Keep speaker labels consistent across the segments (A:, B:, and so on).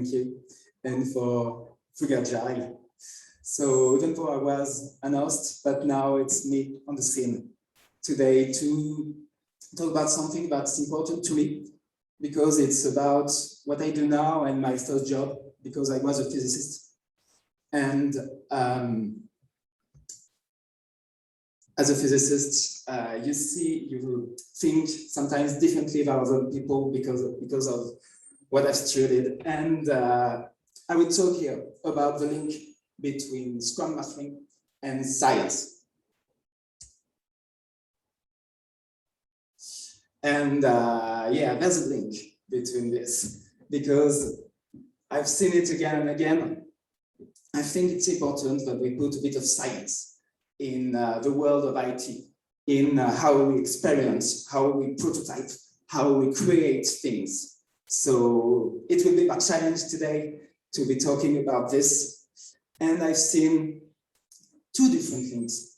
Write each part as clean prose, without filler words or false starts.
A: you, and for Frug'Agile. So even though I was an host, but now it's me on the scene today to talk about something that's important to me, because it's about what I do now and my first job, because I was a physicist. And as a physicist, you think sometimes differently than other people because of what I've studied. And I will talk here about the link between Scrum Mastering and science. And yeah, there's a link between this, because I've seen it again and again. I think it's important that we put a bit of science in the world of IT, in how we experience, how we prototype, how we create things. So it will be my challenge today to be talking about this. And I've seen two different things.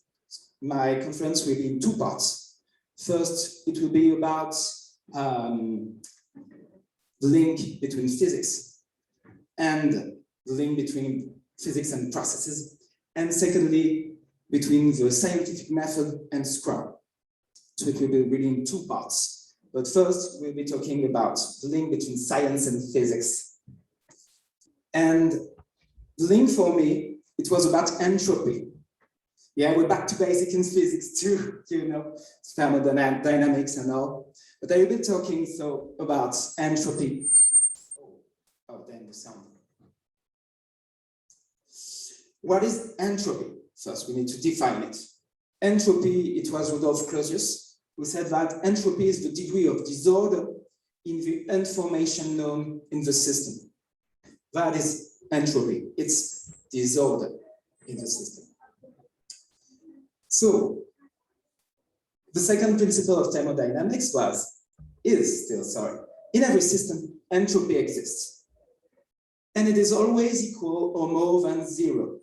A: My conference will be in two parts. First, it will be about the link between physics and the link between physics and processes. And secondly, between the scientific method and Scrum. So it will be really in two parts. But first, we'll be talking about the link between science and physics. And the link for me, it was about entropy. Yeah, we're back to basic in physics too, you know, thermodynamics and all. But I will be talking about entropy. Oh, then the sound. What is entropy? First, we need to define it. Entropy, it was Rudolf Clausius who said that entropy is the degree of disorder in the information known in the system. That is entropy. It's disorder in the system. So, the second principle of thermodynamics is still, in every system, entropy exists. And it is always equal or more than zero.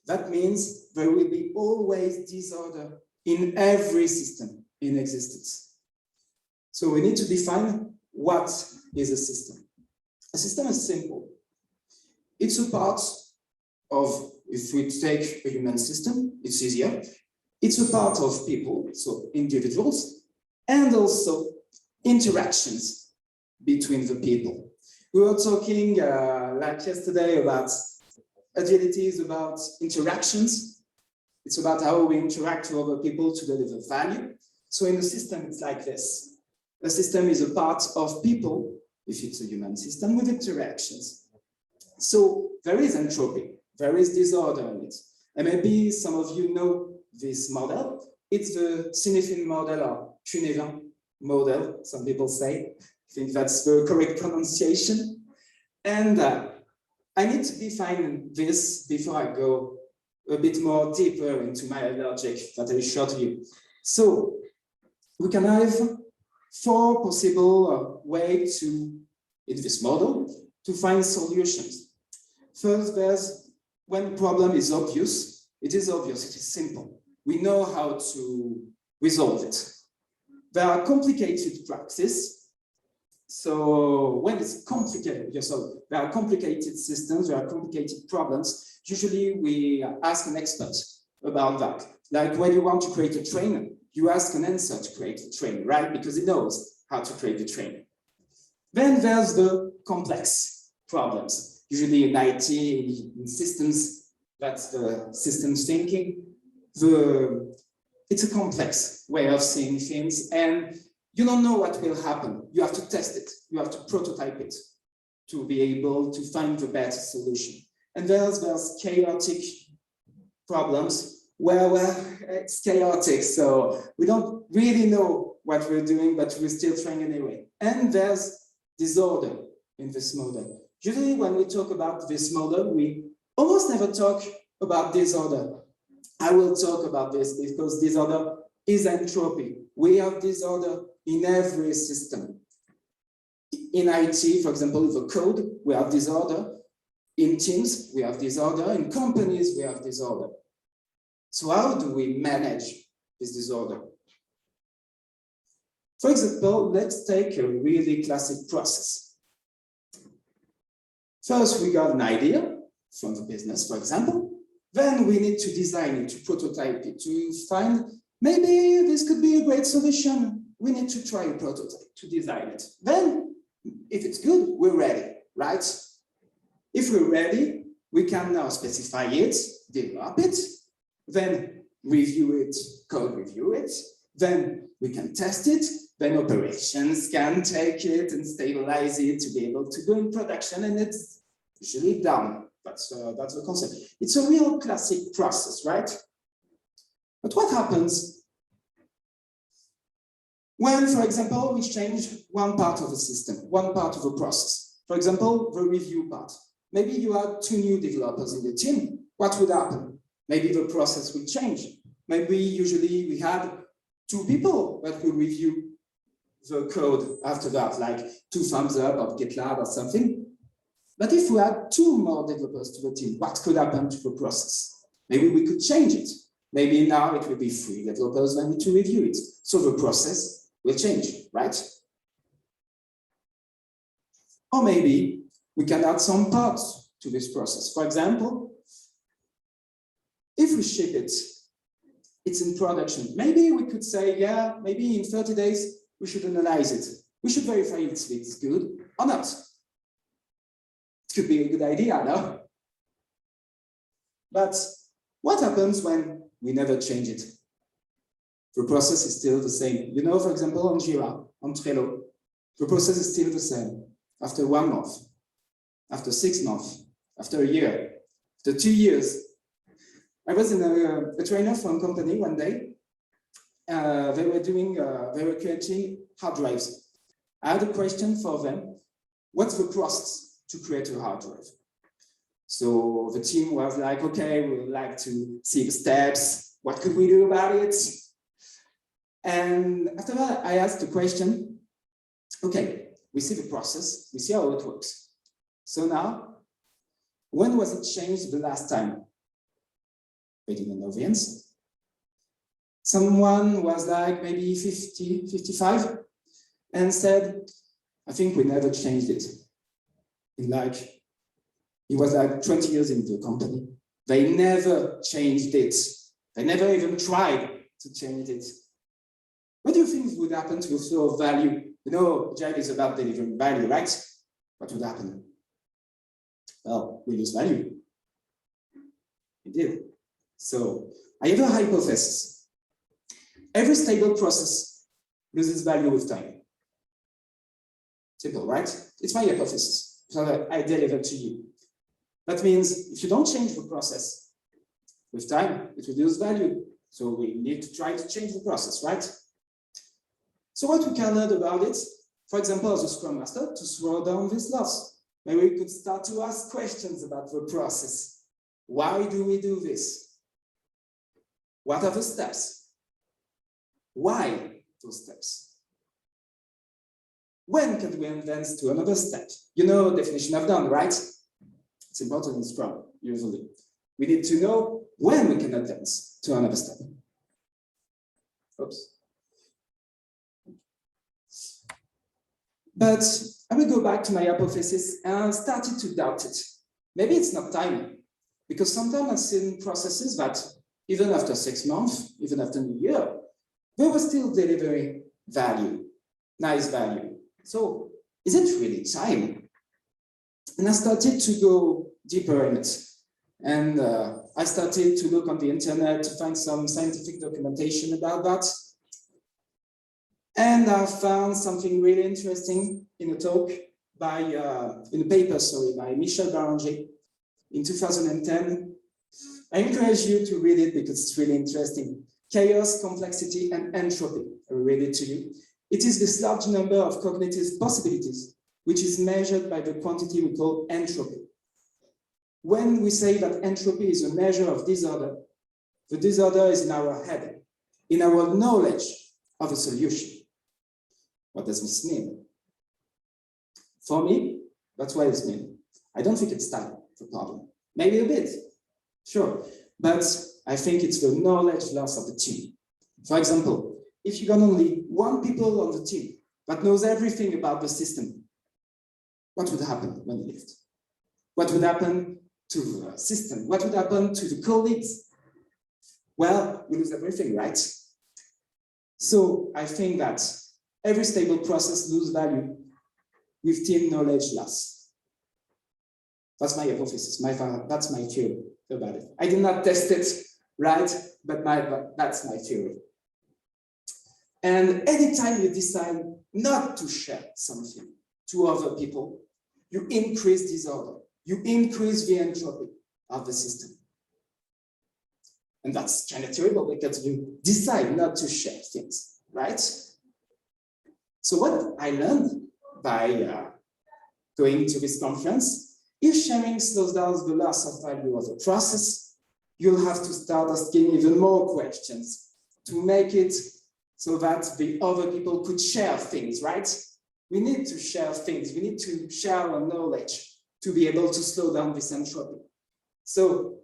A: That means there will be always disorder in every system in existence. So we need to define what is a system. A system is simple. It's a part of, if we take a human system, it's easier. It's a part of people, so individuals, and also interactions between the people. We were talking like yesterday about agility is about interactions. It's about how we interact with other people to deliver value. So in a system, it's like this. A system is a part of people, if it's a human system, with interactions. So there is entropy, there is disorder in it. And maybe some of you know this model. It's the Cynefin model or Cynefin model, some people say. I think that's the correct pronunciation. And I need to define this before I go a bit more deeper into my logic that I showed you. So we can have four possible ways to, in this model, to find solutions. First, there's when the problem is obvious. It is obvious, it is simple. We know how to resolve it. There are complicated practices. So when it's complicated, there are complicated systems, there are complicated problems. Usually we ask an expert about that. Like when you want to create a train, you ask an answer to create a train, right? Because he knows how to create the train. Then there's the complex problems. Usually in IT, in systems, that's the systems thinking. It's a complex way of seeing things, and you don't know what will happen. You have to test it. You have to prototype it to be able to find the best solution. And there's chaotic problems where it's chaotic. So we don't really know what we're doing, but we're still trying anyway. And there's disorder in this model. Usually when we talk about this model, we almost never talk about disorder. I will talk about this because disorder is entropy. We have disorder in every system. In IT, for example, with the code, we have disorder. In teams, we have disorder. In companies, we have disorder. So how do we manage this disorder? For example, let's take a really classic process. First, we got an idea from the business, for example. Then we need to design it, to prototype it, to find maybe this could be a great solution. We need to try a prototype, to design it. Then, if it's good, we're ready, right? If we're ready, we can now specify it, develop it, then review it, code review it, then we can test it, then operations can take it and stabilize it to be able to go in production, and it's usually done. That's the concept. It's a real classic process, right? But what happens when, for example, we change one part of the system, one part of the process? For example, the review part. Maybe you had 2 new developers in the team. What would happen? Maybe the process would change. Maybe usually we had 2 people that would review the code after that, like 2 thumbs up of GitLab or something. But if we had 2 more developers to the team, what could happen to the process? Maybe we could change it. Maybe now it will be 3 developers that need to review it. So the process will change, right? Or maybe we can add some parts to this process. For example, if we ship it, it's in production. Maybe we could say, yeah, maybe in 30 days, we should analyze it. We should verify if it's good or not. It could be a good idea, no? But what happens when we never change it? The process is still the same. You know, for example, on Jira, on Trello, the process is still the same. After 1 month, after 6 months, after a year, after 2 years. I was in a trainer for a company one day. They were creating hard drives. I had a question for them. What's the process to create a hard drive? So the team was like, okay, we would like to see the steps. What could we do about it? And after that, I asked the question, okay, we see the process, we see how it works. So now, when was it changed the last time? We didn't know the answer. Someone was like maybe 50, 55, and said, I think we never changed it. He was like 20 years in the company. They never changed it. They never even tried to change it. What do you think would happen to the flow of value? You know, Agile is about delivering value, right? What would happen? Well, we lose value. We did. So I have a hypothesis. Every stable process loses value with time. Simple, right? It's my hypothesis. So I deliver to you. That means if you don't change the process with time, it will lose value. So we need to try to change the process, right? So what we can learn about it, for example, as a Scrum Master, to slow down this loss. Maybe we could start to ask questions about the process. Why do we do this? What are the steps? Why those steps? When can we advance to another step? You know, definition of done, right? It's important in Scrum, usually. We need to know when we can advance to another step. Oops. But I will go back to my hypothesis and started to doubt it. Maybe it's not time, because sometimes I've seen processes that even after 6 months, even after a year, they were still delivering value, nice value. So is it really time? And I started to go deeper in it. And I started to look on the internet to find some scientific documentation about that. And I found something really interesting in a talk by, in a paper, by Michel Barranger in 2010. I encourage you to read it because it's really interesting. Chaos, complexity, and entropy. I will read it to you. It is this large number of cognitive possibilities, which is measured by the quantity we call entropy. When we say that entropy is a measure of disorder, the disorder is in our head, in our knowledge of a solution. What does this mean? For me, that's what it means. I don't think it's time for problem. Maybe a bit, sure. But I think it's the knowledge loss of the team. For example, if you got only 1 people on the team that knows everything about the system, what would happen when you left? What would happen to the system? What would happen to the colleagues? Well, we lose everything, right? So I think that every stable process loses value with team knowledge loss. That's my hypothesis, that's my theory about it. I did not test it, right? But that's my theory. And anytime you decide not to share something to other people, you increase disorder. You increase the entropy of the system. And that's kind of terrible because you decide not to share things, right? So what I learned by going to this conference, if sharing slows down the loss of value of the process, you'll have to start asking even more questions to make it so that the other people could share things, right? We need to share things. We need to share our knowledge to be able to slow down this entropy. So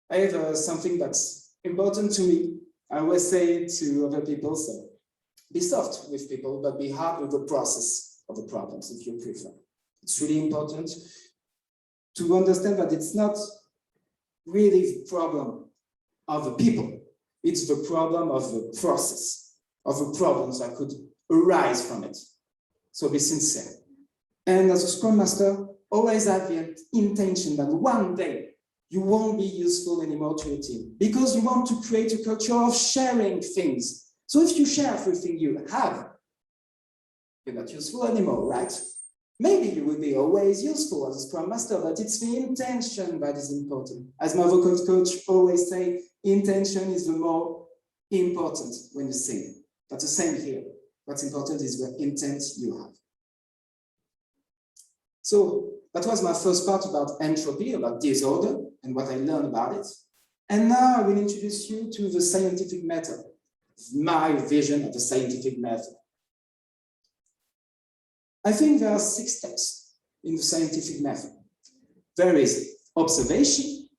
A: I have something that's important to me. I always say to other people, so be soft with people, but be hard with the process of the problems, if you prefer. It's really important to understand that it's not really the problem of the people. It's the problem of the process, of the problems that could arise from it. So be sincere. And as a Scrum Master, always have the intention that one day you won't be useful anymore to your team because you want to create a culture of sharing things. So if you share everything you have, you're not useful anymore, right? Maybe you will be always useful as a Scrum Master, but it's the intention that is important. As my vocal coach always say, intention is the more important when you sing. That's the same here. What's important is the intent you have. So that was my first part about entropy, about disorder, and what I learned about it. And now I will introduce you to the scientific method, my vision of the scientific method. I think there are 6 steps in the scientific method. There is observation,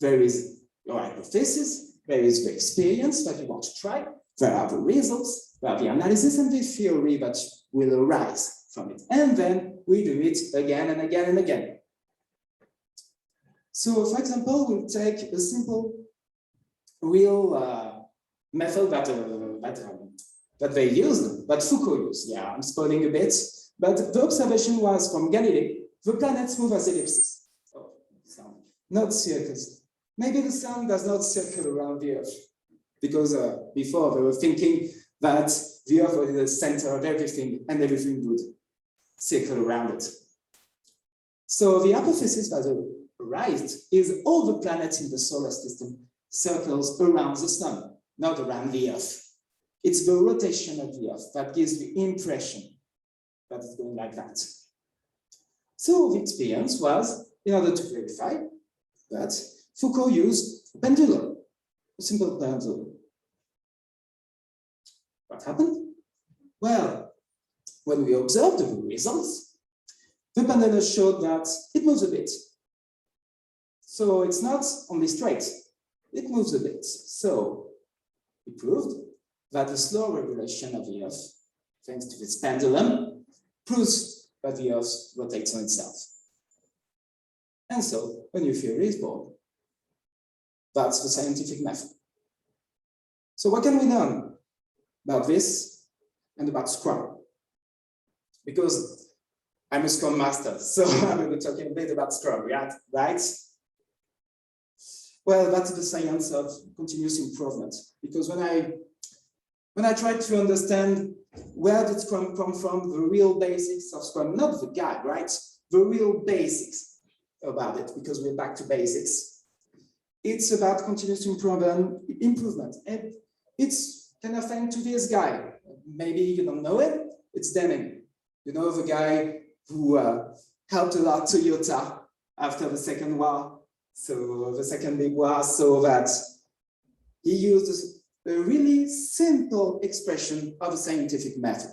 A: there is your hypothesis, there is the experience that you want to try, there are the results, there are the analysis and the theory that will arise from it. And then we do it again and again and again. So, for example, we'll take a simple real method that they used, that Foucault used. Yeah, I'm spoiling a bit. But the observation was from Galilei, the planets move as ellipses. Oh, not circles. Maybe the sun does not circle around the Earth, because before they were thinking that the Earth was the center of everything and everything would circle around it. So the hypothesis that arose is all the planets in the solar system circles around the sun, not around the Earth. It's the rotation of the Earth that gives the impression that it's going like that. So the experience was, in order to verify that, Foucault used a pendulum, a simple pendulum. What happened? Well, when we observed the results, the pendulum showed that it moves a bit. So it's not only straight, it moves a bit. So we proved that the slow regulation of the Earth, thanks to this pendulum, proves that the Earth rotates on itself. And so a new theory is born. That's the scientific method. So what can we learn about this and about Scrum? Because I'm a Scrum Master, so I'm going to be talking a bit about Scrum, right? Well, that's the science of continuous improvement. Because when I try to understand where did Scrum come from, the real basics of Scrum, not the guide, right? The real basics about it, because we're back to basics. It's about continuous improvement. And it's kind of thanks to this guy. Maybe you don't know it, it's Deming. You know, the guy who helped a lot Toyota after the Second War. So the second big war, so that he used a really simple expression of a scientific method.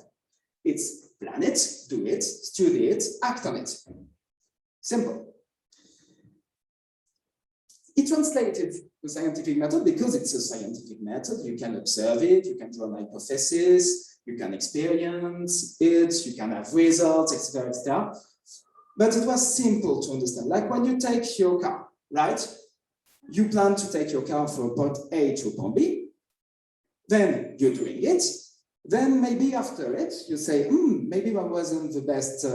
A: It's plan it, do it, study it, act on it. Simple. He translated the scientific method because it's a scientific method. You can observe it, you can draw an hypothesis, you can experience it, you can have results, etc., etc. But it was simple to understand. Like when you take your car, right? You plan to take your car from point A to point B, then you're doing it. Then maybe after it, you say, maybe that wasn't the best,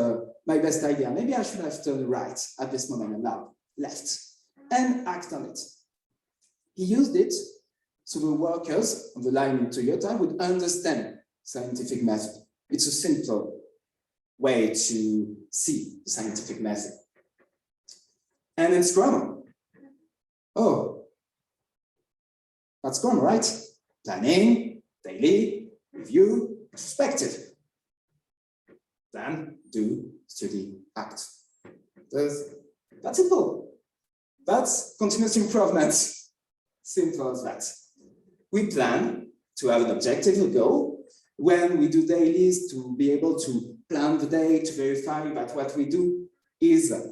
A: my best idea. Maybe I should have turned right at this moment and now left, and act on it. He used it so the workers on the line in Toyota would understand scientific method. It's a simple way to see the scientific method. And in Scrum, that's Scrum, right? Planning, daily, review, perspective. Plan, do, study, act. That's simple. That's continuous improvement. Simple as that. We plan to have an objective, a goal. When we do dailies, to be able to plan the day, to verify that what we do is at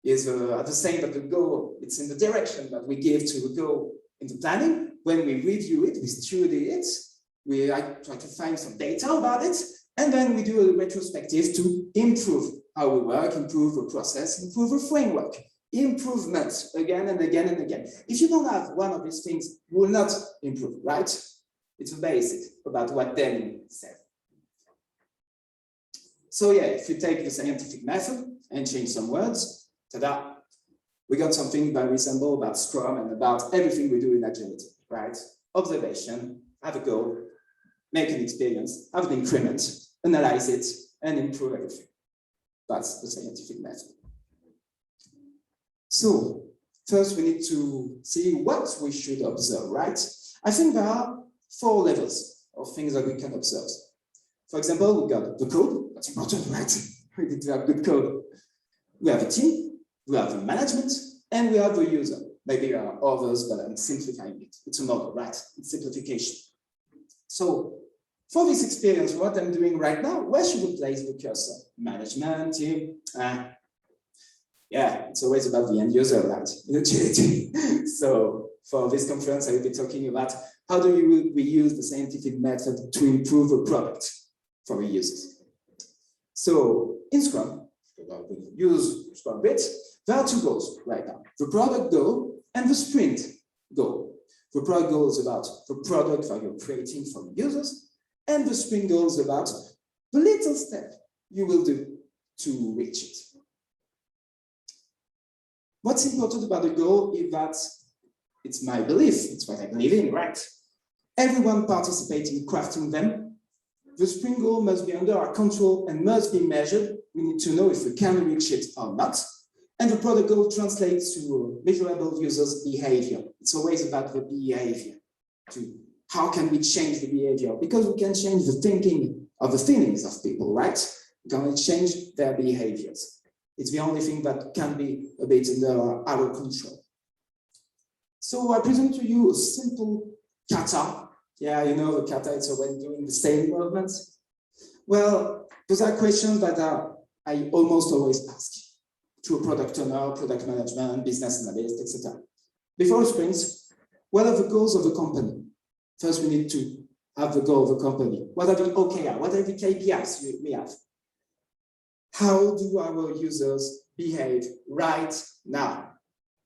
A: the same, but the goal, it's in the direction that we give to the goal in the planning. When we review it, we study it, we try to find some data about it, and then we do a retrospective to improve how we work, improve the process, improve the framework. Improvement again and again and again. If you don't have one of these things, you will not improve, right? It's a basic about what Denning said. So yeah, if you take the scientific method and change some words, ta-da, we got something very simple about Scrum and about everything we do in agility, right? Observation, have a goal, make an experience, have an increment, analyze it, and improve everything. That's the scientific method. So first we need to see what we should observe, right? I think there are 4 levels of things that we can observe. For example, we've got the code, that's important, right? We need to have good code. We have a team, we have the management, and we have the user. Maybe there are others, but I'm simplifying it. It's a model, right? It's simplification. So for this experience, what I'm doing right now, where should we place the cursor? Management, team, yeah, it's always about the end user, right? In agility. So for this conference, I will be talking about how do we use the scientific method to improve a product for the users. So in Scrum, we use Scrum bit, there are 2 goals right now, the product goal and the sprint goal. The product goal is about the product that you're creating for the users, and the sprint goal is about the little step you will do to reach it. What's important about the goal is that it's my belief, it's what I believe in, right? Everyone participates in crafting them. The sprint goal must be under our control and must be measured. We need to know if we can reach it or not. And the product goal translates to measurable users' behavior. It's always about the behavior. How can we change the behavior? Because we can change the thinking or the feelings of people, right? We can only change their behaviors. It's the only thing that can be a bit under our control. So I present to you a simple kata. Yeah, you know, the kata, it's always doing the same movements. Well, those are questions that I almost always ask to a product owner, product management, business analyst, etc. Before sprints, what are the goals of the company? First, we need to have the goal of the company. What are the OKR? What are the KPIs we have? How do our users behave right now?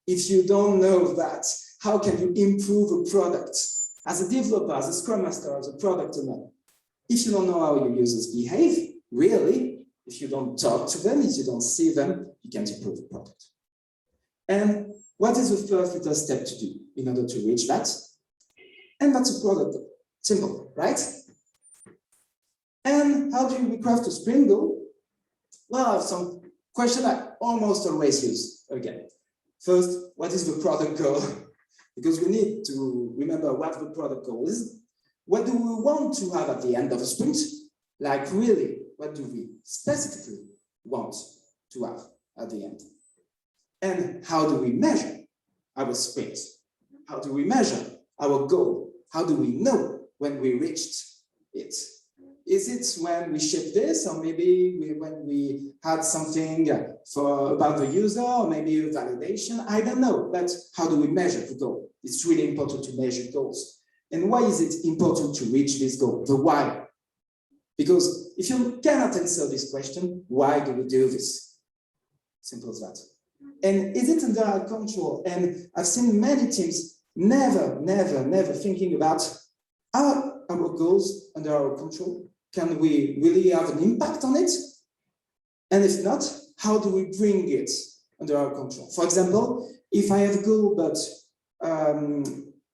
A: If you don't know that, how can you improve a product? As a developer, as a Scrum Master, as a product owner, if you don't know how your users behave, really, if you don't talk to them, if you don't see them, you can't improve the product. And what is the first little step to do in order to reach that? And that's a product. Simple, right? And how do we craft a sprint goal? Well, I have some questions I almost always use again. First, what is the product goal? Because we need to remember what the product goal is. What do we want to have at the end of a sprint? Like really, what do we specifically want to have at the end? And how do we measure our sprint? How do we measure our goal? How do we know when we reached it? Is it when we ship this, or maybe when we had something about the user, or maybe a validation? I don't know, but how do we measure the goal? It's really important to measure goals. And why is it important to reach this goal? The why. Because if you cannot answer this question, why do we do this? Simple as that. And is it under our control? And I've seen many teams never thinking about, are our goals under our control? Can we really have an impact on it? And if not, how do we bring it under our control? For example, if I have a goal, but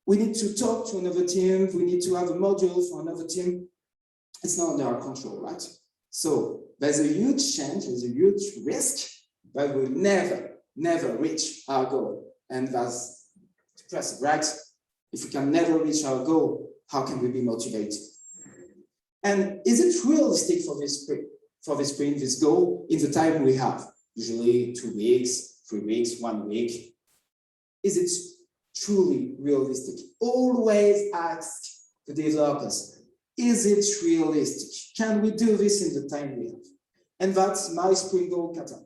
A: we need to talk to another team, we need to have a module for another team, it's not under our control, right? So there's a huge change, there's a huge risk that we'll never reach our goal. And that's depressing, right? If we can never reach our goal, how can we be motivated? And is it realistic for this sprint, this goal, in the time we have? Usually 2 weeks, 3 weeks, 1 week. Is it truly realistic? Always ask the developers, is it realistic? Can we do this in the time we have? And that's my sprint goal kata.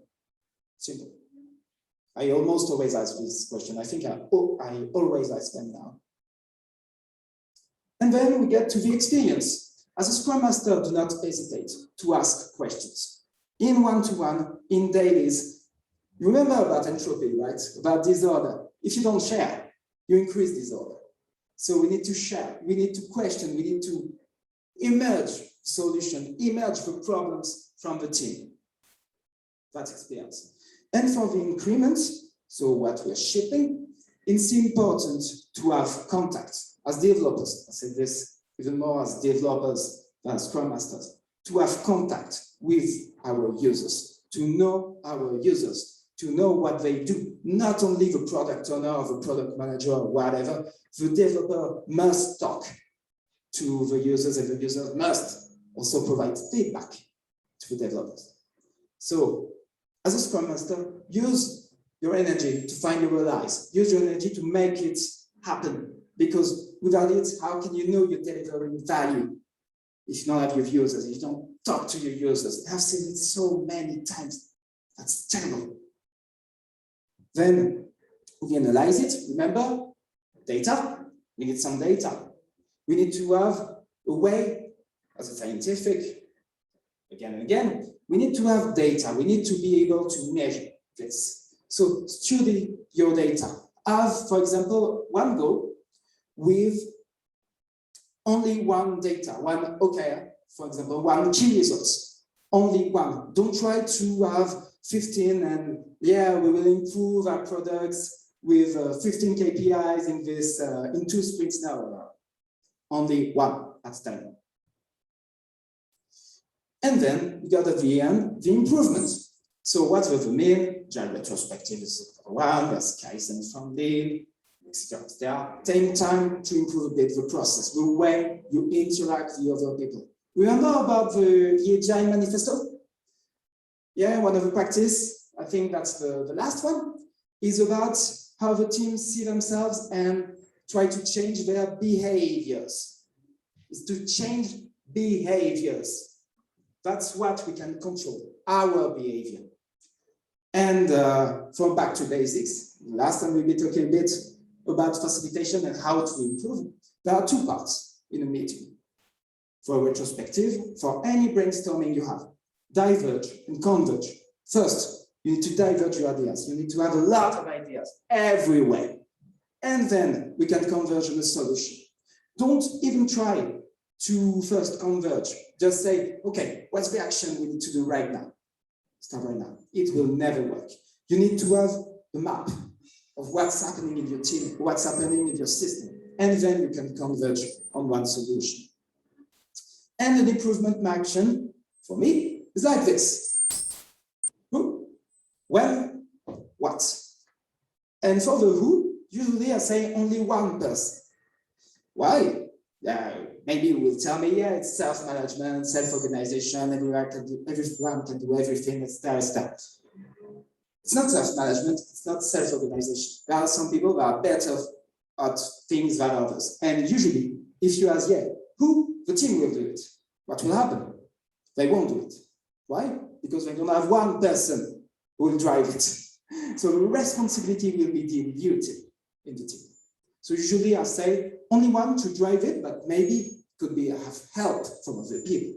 A: Simple. I almost always ask this question. I think I always ask them now. And then we get to the experience. As a Scrum Master, do not hesitate to ask questions. In one-to-one, in dailies, remember about entropy, right? About disorder. If you don't share, you increase disorder. So we need to share, we need to question, we need to emerge solution, emerge the problems from the team. That's experience. And for the increments, so what we're shipping, it's important to have contact as developers. I say this even more as developers than Scrum Masters, to have contact with our users, to know our users, to know what they do. Not only the product owner or the product manager or whatever, the developer must talk to the users and the users must also provide feedback to the developers. So as a Scrum Master, use your energy to find your allies, use your energy to make it happen. Because without it, how can you know you're delivering value if you don't have your users, if you don't talk to your users? I've seen it so many times. That's terrible. Then we analyze it. Remember, data. We need some data. We need to have a way, as a scientific, again and again, we need to have data. We need to be able to measure this. So study your data. Have, for example, one goal with only one data, one OKR, for example, one key results, only one. Don't try to have 15 and yeah, we will improve our products with 15 KPIs in this, in 2 sprints now. Only one at a time. And then we got at the end, the improvements. So what were the main? Agile retrospective is one, there's Feireisen from Lean, etc. Take time to improve a bit the process, the way you interact with the other people. Remember about the Agile manifesto? Yeah, one of the practice, I think that's the last one, is about how the teams see themselves and try to change their behaviors. It's to change behaviors. That's what we can control, our behavior. And from back to basics, last time we'll be talking a bit about facilitation and how to improve. There are 2 parts in a meeting. For a retrospective, for any brainstorming you have, diverge and converge. First, you need to diverge your ideas. You need to have a lot of ideas everywhere. And then we can converge on a solution. Don't even try to first converge. Just say, okay, what's the action we need to do right now? Start right now. It will never work. You need to have a map of what's happening in your team, what's happening in your system, and then you can converge on one solution. And an improvement action, for me, is like this. Who, when, what. And for the who, usually I say only one person. Why? Maybe you will tell me, yeah, it's self-management, self-organization, everyone can do everything, etc. It's not self-management, it's not self-organization. There are some people that are better at things than others. And usually, if you ask, yeah, who, the team will do it. What will happen? They won't do it. Why? Because they don't have one person who will drive it. So the responsibility will be diluted in the team. So usually I say only one to drive it, but maybe could be have help from other people.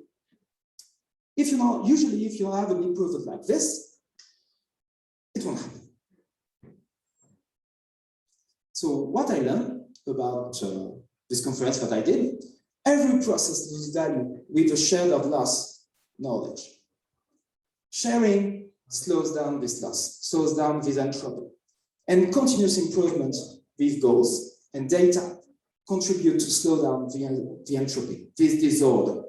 A: If you know, usually if you have an improvement like this, So what I learned about this conference that I did, every process loses value with a shared of loss knowledge. Sharing slows down this loss, slows down this entropy, and continuous improvement with goals and data contribute to slow down the entropy, this disorder.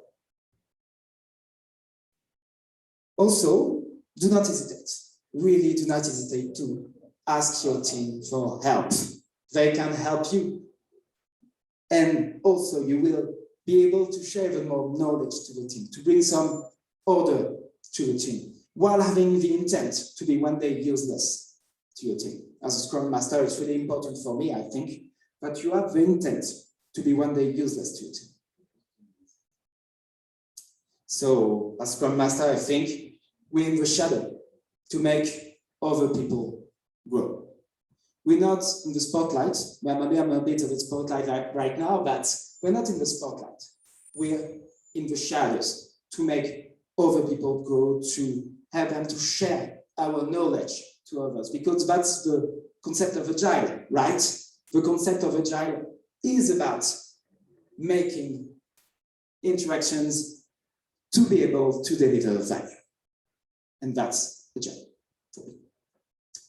A: Also, do not hesitate, really do not hesitate to ask your team for help. They can help you. And also you will be able to share even more knowledge to the team, to bring some order to the team, while having the intent to be one day useless to your team. As a Scrum Master, it's really important for me, I think, that you have the intent to be one day useless to your team. So, as Scrum Master, I think we're in the shadow to make other people grow. We're not in the spotlight. Well, maybe I'm a bit of a spotlight right now, but we're not in the spotlight. We're in the shadows to make other people grow, to help them to share our knowledge to others, because that's the concept of Agile, right? The concept of Agile is about making interactions to be able to deliver value. And that's Agile for me.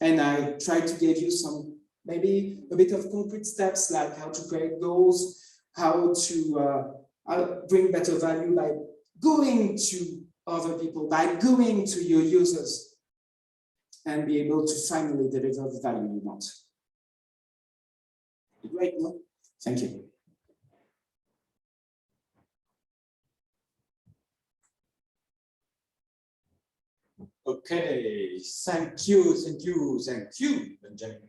A: And I try to give you some, maybe a bit of concrete steps, like how to create goals, how to bring better value by going to other people, by going to your users, and be able to finally deliver the value you want. Great, no? Thank you.
B: Okay, thank you, Benjamin.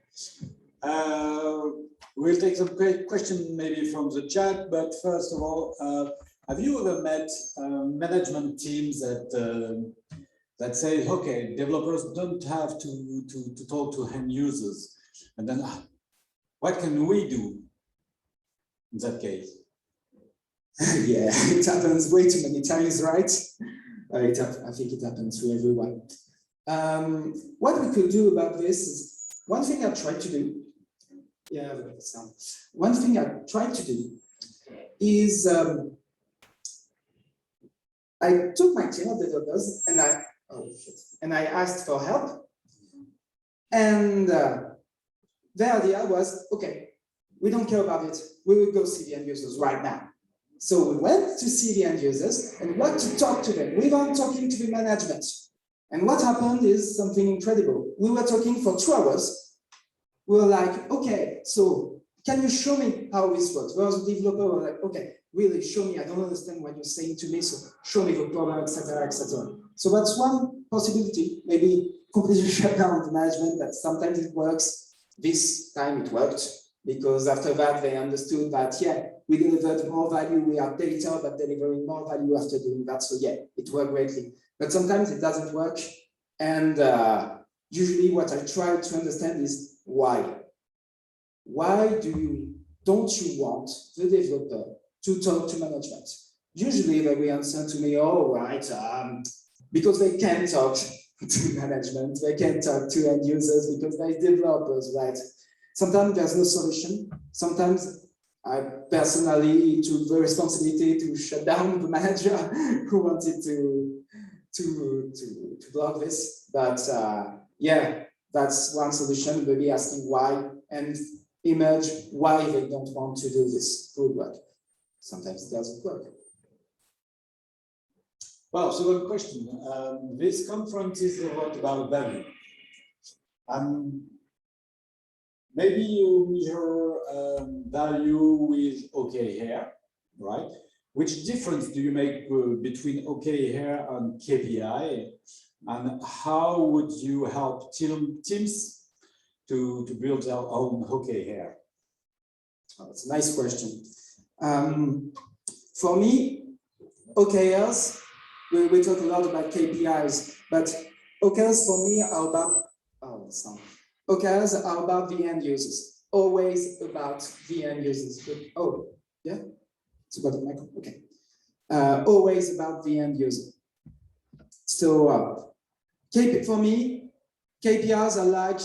B: We'll take some questions maybe from the chat, but first of all, have you ever met management teams that say, okay, developers don't have to talk to end users, and then what can we do in that case?
A: Yeah, it happens way too many times, right? I think it happens to everyone. What we could do about this is, one thing I tried to do, one thing I tried to do is I took my team of developers and I asked for help. And the idea was, okay, we don't care about it. We will go see the end users right now. So we went to see the end users and went to talk to them without talking to the management. And what happened is something incredible. We were talking for 2 hours. We were like, okay, so can you show me how this works? Whereas the developer was like, okay, really show me. I don't understand what you're saying to me. So show me the problem, etc., etc. So that's one possibility. Maybe completely shut down the management, but sometimes it works. This time it worked, because after that they understood that, yeah, we delivered more value, we have data, but delivering more value after doing that. So yeah, it worked greatly. But sometimes it doesn't work. And usually what I try to understand is why. Why don't you want the developer to talk to management? Usually they will answer to me, oh, right, because they can't talk to management, they can't talk to end users because they're developers, right? Sometimes there's no solution. Sometimes I personally took the responsibility to shut down the manager who wanted to block this. But yeah, that's one solution, maybe asking why and emerge why they don't want to do this good work. Sometimes it doesn't work.
B: Well, so one question. This conference is a lot about value. Maybe you measure value with OKR, right? Which difference do you make between OKR and KPI? And how would you help teams to build their own OKR?
A: Oh, that's a nice question. For me, OKRs, we talk a lot about KPIs, but OKRs for me are about, OKRs are about the end users, always about the end users. But, oh, yeah, it's about the micro, okay. Always about the end user. So for me, KPIs are like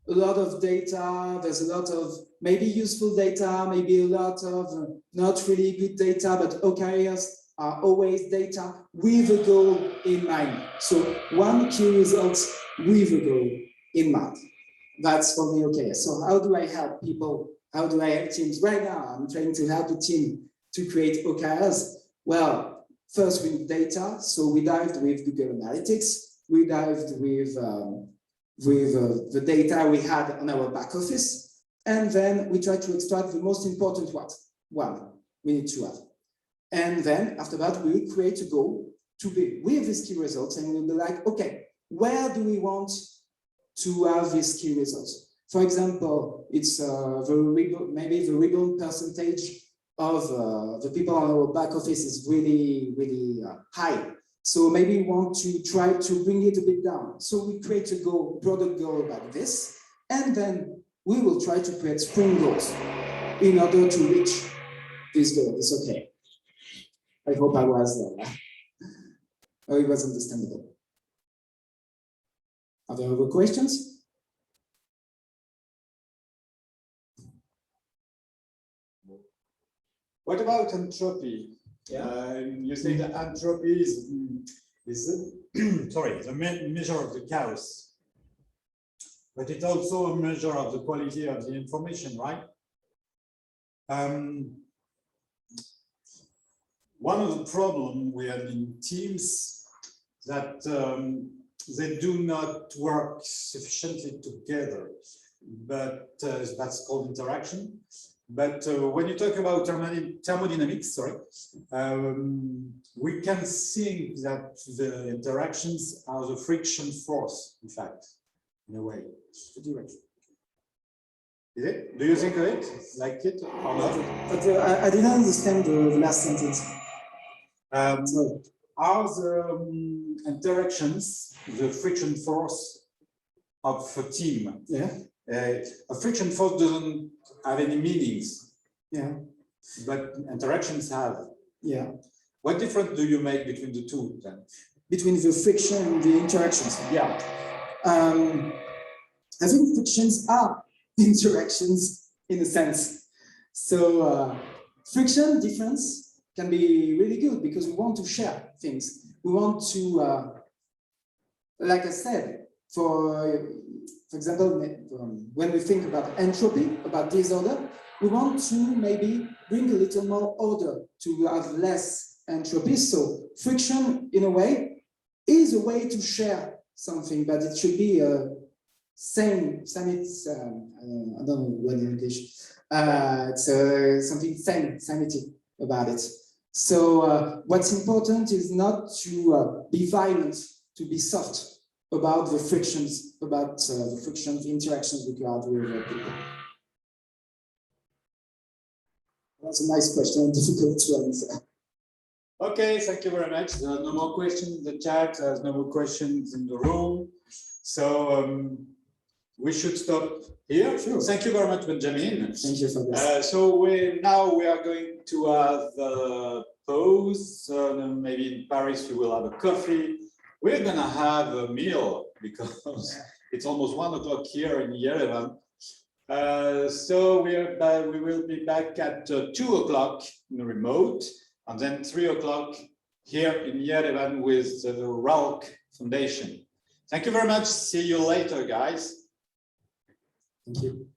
A: a lot of data, there's a lot of maybe useful data, maybe a lot of not really good data, but OKRs are always data with a goal in mind. So one key result with a goal in mind. That's for me OKR. So how do I help people? How do I help teams? Right now, I'm trying to help a team to create OKRs. Well, first with data. So we dived with Google Analytics. We dived with the data we had on our back office. And then we try to extract the most important one we need to have. And then after that, we will create a goal to be with these key results. And we'll be like, okay, where do we want to have these key results? For example, it's maybe the rebound percentage of the people on our back office is really, really high. So maybe we want to try to bring it a bit down. So we create a goal, product goal about this, and then we will try to create sprint goals in order to reach this goal. It's okay. I hope I was, it was understandable. Are there other questions?
B: What about entropy?
A: Yeah.
B: You say that entropy is sorry, the measure of the chaos, but it's also a measure of the quality of the information, right? One of the problems we have in teams that they do not work sufficiently together, but that's called interaction. But when you talk about thermodynamics, sorry, we can think that the interactions are the friction force, in fact, in a way. Is it? Do you think of it like it or not?
A: But I didn't understand the last sentence.
B: Are the interactions the friction force of a team?
A: Yeah.
B: A friction force doesn't have any meanings.
A: Yeah.
B: But interactions have.
A: Yeah.
B: What difference do you make between the two then?
A: Between the friction and the interactions.
B: Yeah.
A: I think frictions are interactions in a sense. So friction difference can be really good because we want to share things. We want to, like I said, for example, when we think about entropy, about disorder, we want to maybe bring a little more order to have less entropy. So friction, in a way, is a way to share something, but it should be same. It's I don't know what in English. It's something sanity about it. So what's important is not to be violent, to be soft about the frictions, the interactions we have with people. That's a nice question, difficult to answer.
B: Okay, thank you very much. There are no more questions in the chat. There's no more questions in the room. So we should stop here. Sure. Thank you very much, Benjamin.
A: Thank you for this.
B: So now we are going to have a pause. Maybe in Paris we will have a coffee. We're gonna have a meal because it's almost 1 o'clock here in Yerevan. So we will be back at 2 o'clock in the remote, and then 3 o'clock here in Yerevan with the RALC Foundation. Thank you very much. See you later, guys.
A: Thank you.